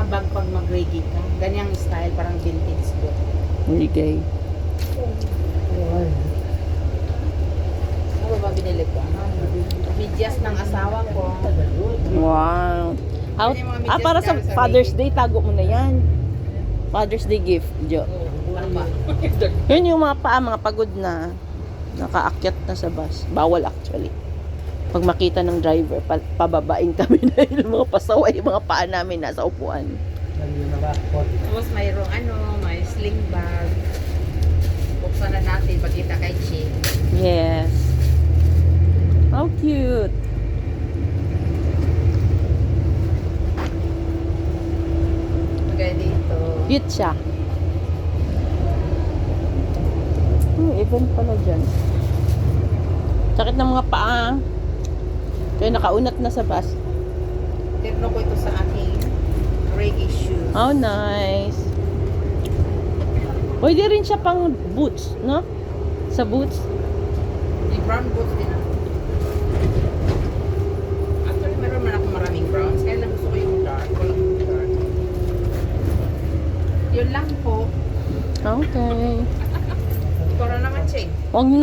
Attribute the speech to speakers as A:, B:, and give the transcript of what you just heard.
A: mga bag pag mag-reggae ka. Ganyang style, parang vintage look.
B: Reggae.
A: Ano ba binili ko? Medyas ng asawa ko.
B: Wow. How,
A: Yan yung mga medyas
B: para sa
A: galing sa
B: Father's
A: Reggae.
B: Day, tago mo na yan. Father's Day gift, Jo.
A: Ano ba?
B: Yun yung mga paa, mga pagod na nakaakyat na sa bus. Bawal actually. Pag makita ng driver, pababain kami dahil mga pasaway, mga paa namin nasa upuan.
A: Tapos mayroong may sling bag. Buksan na natin, pagkita kay Chi.
B: Yes. How cute.
A: Lagay dito.
B: Cute siya. Event pala dyan. Sakit ng mga paa. Kaya nakaunat na sa bus.
A: Tirno ko ito sa aking reggae shoes.
B: How nice. Pwede rin siya pang boots, no? Sa boots.
A: May brown boots din ako. Actually, meron man ako maraming browns. Kaya lang gusto ko yung dark. Wala yung dark. Yun lang po.
B: Okay.
A: Para naman, Cheng.
B: Huwag na.